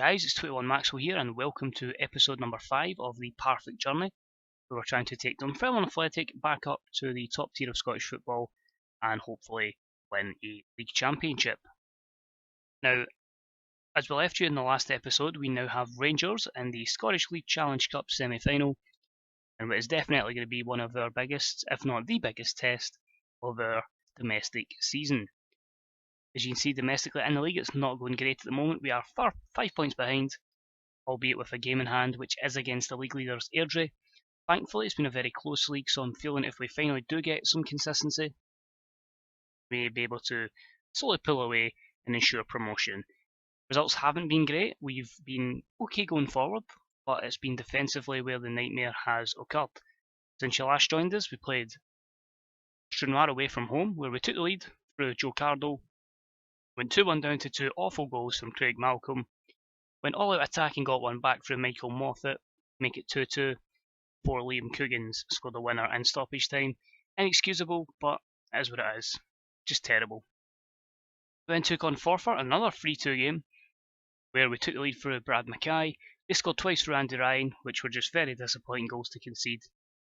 guys, it's 21 Maxwell here, and welcome to episode number 5 of the Parfect journey, where we're trying to take Dunfermline Athletic back up to the top tier of Scottish football and hopefully win a league championship. Now, as we left you in the last episode, we now have Rangers in the Scottish League Challenge Cup semi-final, and what is definitely going to be one of our biggest, if not the biggest test of our domestic season. As you can see, domestically in the league, it's not going great at the moment. We are 5 points behind, albeit with a game in hand, which is against the league leaders Airdrie. Thankfully, it's been a very close league, so I'm feeling if we finally do get some consistency, we may be able to slowly pull away and ensure promotion. Results haven't been great. We've been okay going forward, but it's been defensively where the nightmare has occurred. Since you last joined us, we played Stranraer away from home, where we took the lead through Joe Cardo, went 2-1 down to 2 awful goals from Craig Malcolm, went all out attack and got one back from Michael Moffat, make it 2-2, before Liam Coogans scored the winner in stoppage time. Inexcusable, but it is what it is. Just terrible. We then took on Forfar, another 3-2 game, where we took the lead through Brad Mackay. They scored twice for Andy Ryan, which were just very disappointing goals to concede,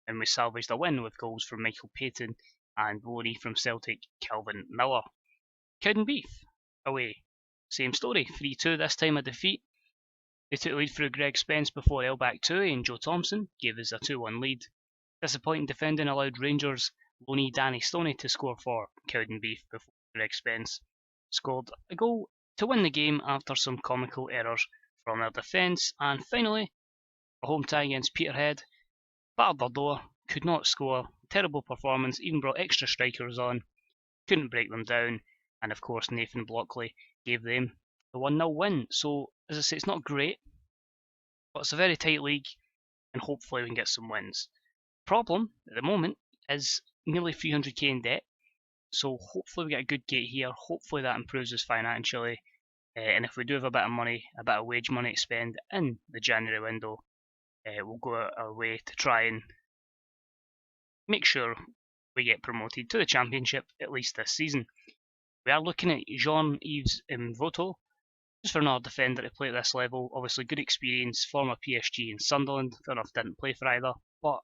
and we salvaged a win with goals from Michael Payton and Boney from Celtic, Calvin Miller. Cowdenbeath away, same story, 3-2, this time a defeat. They took the lead through Greg Spence before Elbach Tui and Joe Thompson gave us a 2-1 lead. Disappointing defending allowed Rangers loanee Danny Stoney to score for Cowdenbeath before Greg Spence scored a goal to win the game after some comical errors from their defence. And finally, a home tie against Peterhead. Battered their door, could not score, terrible performance, even brought extra strikers on, couldn't break them down, and of course Nathan Blockley gave them the 1-0 win. So, as I say, it's not great, but it's a very tight league, and hopefully we can get some wins. Problem, at the moment, is nearly 300k in debt, so hopefully we get a good gate here, hopefully that improves us financially, and if we do have a bit of money, a bit of wage money to spend in the January window, we'll go out our way to try and make sure we get promoted to the Championship, at least this season. We are looking at Jean-Yves Mvoto, just for another defender to play at this level. Obviously good experience, former PSG and Sunderland, fair enough didn't play for either, but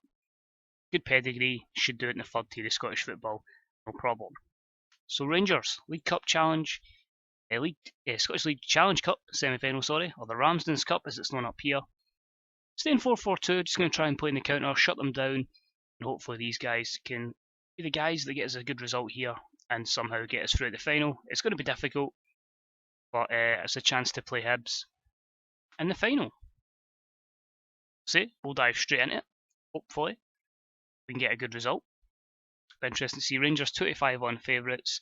good pedigree, should do it in the third tier of Scottish football, no problem. So Rangers, League Cup Challenge, Scottish League Challenge Cup semi-final, or the Ramsden's Cup as it's known up here. Staying 4-4-2, just going to try and play in the counter, shut them down, and hopefully these guys can be the guys that get us a good result here and somehow get us through the final. It's going to be difficult, but it's a chance to play Hibs in the final. So we'll dive straight into it. Hopefully we can get a good result. It'll be interesting to see. Rangers 2-5 favourites.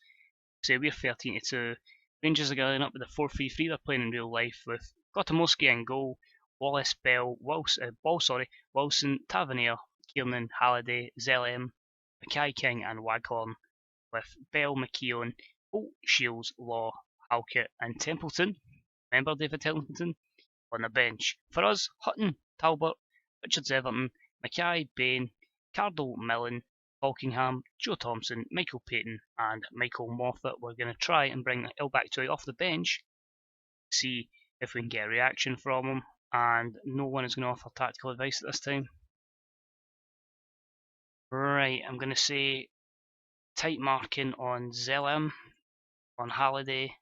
So we're 13-2. Rangers are going up with a 4-3-3. They're playing in real life with Gotomoski in goal, Wallace, Bell, Wilson, Tavernier, Kiernan, Halliday, Zellem, Mackay, King and Waghorn, with Bell, McKeown, Holt, Shields, Law, Halkett and Templeton, remember David Templeton, on the bench. For us, Hutton, Talbot, Richards Everton, Mackay, Bain, Cardo, Millen, Falkingham, Joe Thompson, Michael Payton and Michael Moffat. We're going to try and bring Elbach Tui off the bench, see if we can get a reaction from him, and no one is going to offer tactical advice at this time. Right, I'm going to say tight marking on Zellem, on Halliday,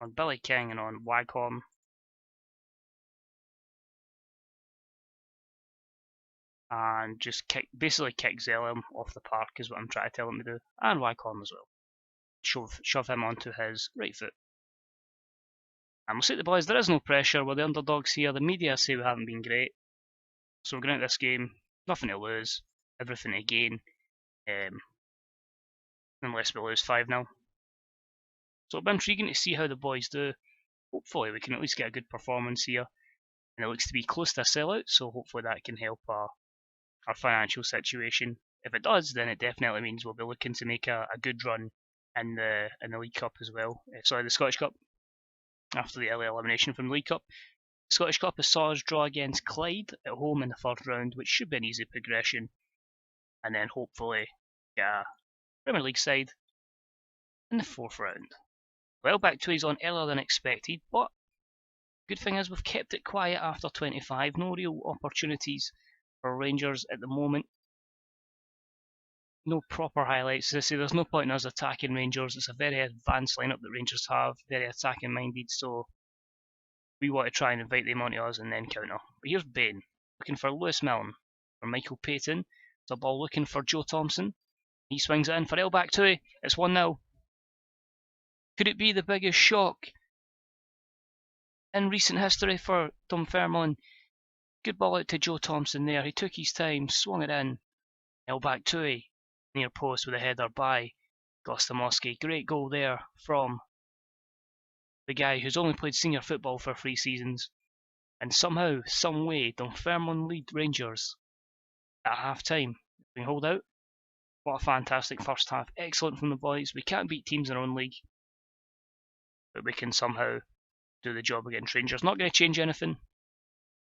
on Billy King and on Waghorn. And just basically kick Zellem off the park is what I'm trying to tell him to do. And Waghorn as well. Shove him onto his right foot. And we'll say to the boys, there is no pressure, we're the underdogs here. The media say we haven't been great. So we're going into this game, nothing to lose, everything to gain. Unless we lose 5-0. So it'll be intriguing to see how the boys do. Hopefully we can at least get a good performance here. And it looks to be close to a sellout, so hopefully that can help our financial situation. If it does, then it definitely means we'll be looking to make a good run in the League Cup as well. The Scottish Cup, after the early elimination from the League Cup. The Scottish Cup has saw us draw against Clyde at home in the first round, which should be an easy progression. And then hopefully get a Premier League side in the fourth round. Well, back to he's on earlier than expected, but Good thing is we've kept it quiet after 25. No real opportunities for Rangers at the moment. No proper highlights. As I say, there's no point in us attacking Rangers. It's a very advanced lineup that Rangers have, very attacking minded, so we want to try and invite them onto us and then counter. But here's Bain, looking for Lewis Milne, for Michael Payton. It's a ball looking for Joe Thompson. He swings it in for back to It's 1-0. Could it be the biggest shock in recent history for Dunfermline? Good ball out to Joe Thompson there. He took his time, swung it in. Back to near post with a header by Gostomowski. Great goal there from the guy who's only played senior football for 3 seasons. And somehow, some way, Dunfermline lead Rangers at half time. We hold out. What a fantastic first half. Excellent from the boys. We can't beat teams in our own league, but we can somehow do the job against Rangers. Not going to change anything.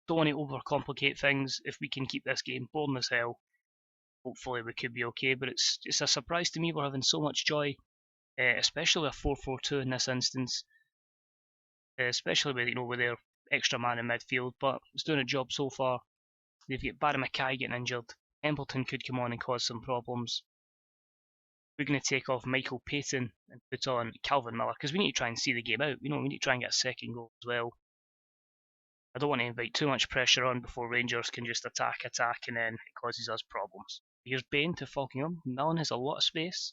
Don't want to overcomplicate things. If we can keep this game boring as hell, hopefully we could be okay. But it's a surprise to me we're having so much joy, especially a 4-4-2 in this instance, especially with their extra man in midfield. But it's doing a job so far. They've got Barry Mackay getting injured. Templeton could come on and cause some problems. We're going to take off Michael Payton and put on Calvin Miller because we need to try and see the game out. We need to try and get a second goal as well. I don't want to invite too much pressure on before Rangers can just attack, and then it causes us problems. Here's Bain to Falkingham. Milne has a lot of space.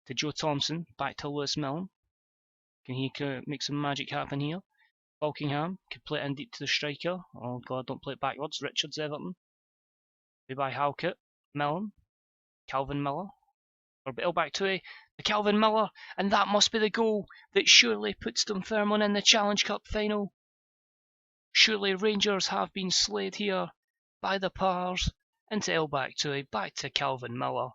To Joe Thompson, back to Lewis Milne. Can he make some magic happen here? Falkingham could play it in deep to the striker. Oh god, don't play it backwards. Richards, Everton. By Halkett, Milne, Calvin Miller, or back to the Calvin Miller, and that must be the goal that surely puts Dunfermline in the Challenge Cup final. Surely Rangers have been slayed here by the Pars. Into back to Calvin Miller.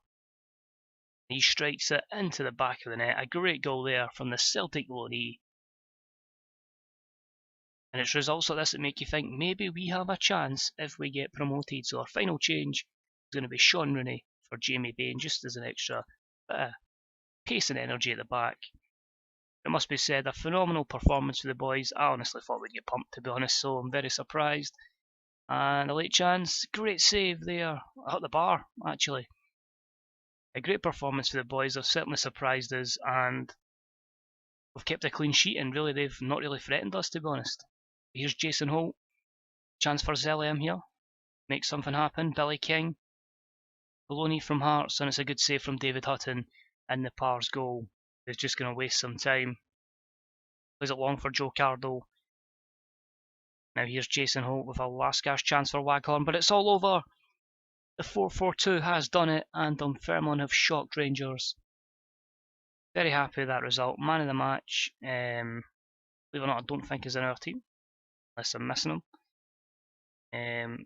He strikes it into the back of the net. A great goal there from the Celtic loanee. And it's results like this that make you think maybe we have a chance if we get promoted. So our final change is going to be Sean Rooney for Jamie Bain, just as an extra bit of pace and energy at the back. It must be said, a phenomenal performance for the boys. I honestly thought we'd get pumped, to be honest, so I'm very surprised. And a late chance, great save there, at the bar, actually. A great performance for the boys. They've certainly surprised us, and we've kept a clean sheet, and really they've not really threatened us, to be honest. Here's Jason Holt. Chance for Zelliam here. Make something happen. Billy King. Baloney from Hearts, and it's a good save from David Hutton. And the Pars goal is just going to waste some time. Plays it long for Joe Cardo. Now here's Jason Holt with a last gasp chance for Waghorn, but it's all over. The 4-4-2 has done it, and Dunfermline have shocked Rangers. Very happy with that result. Man of the match. Believe it or not, I don't think he's in our team, unless I'm missing him.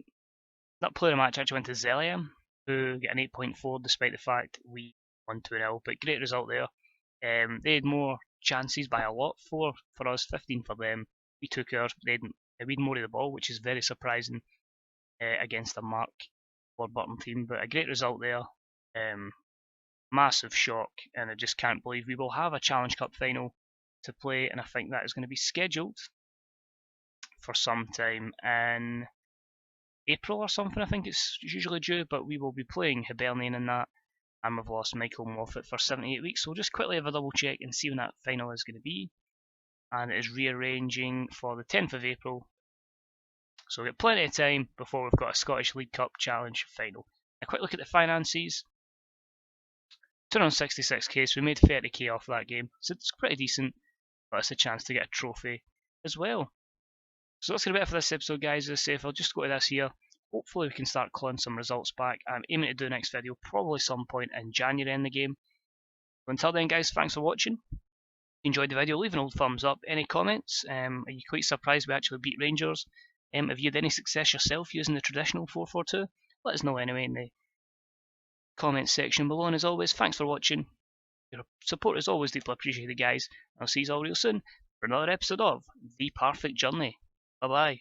That player of the match actually went to Zelliam, who got an 8.4 despite the fact we won 2-0, but great result there. They had more chances by a lot, 4 for us, 15 for them. We took ours, but we had more of the ball, which is very surprising against a Mark Warburton team, but a great result there. Massive shock, and I just can't believe we will have a Challenge Cup final to play, and I think that is going to be scheduled for some time in April or something. I think it's usually due, but we will be playing Hibernian in that, and we've lost Michael Moffat for 78 weeks, so we'll just quickly have a double check and see when that final is going to be, and it is rearranging for the 10th of April, so we've got plenty of time before we've got a Scottish League Cup Challenge final. A quick look at the finances. 266k, so we made 30k off that game, so it's pretty decent, but it's a chance to get a trophy as well. So that's going to be it for this episode, guys. As I say, if I'll just go to this here, hopefully we can start clawing some results back. I'm aiming to do the next video probably some point in January in the game. So until then, guys, thanks for watching. If you enjoyed the video, leave an old thumbs up. Any comments? Are you quite surprised we actually beat Rangers? Have you had any success yourself using the traditional 4-4-2? Let us know anyway in the comments section below. And as always, thanks for watching. Your support is always deeply appreciated, guys. I'll see you all real soon for another episode of The Parfect Journey. Bye bye.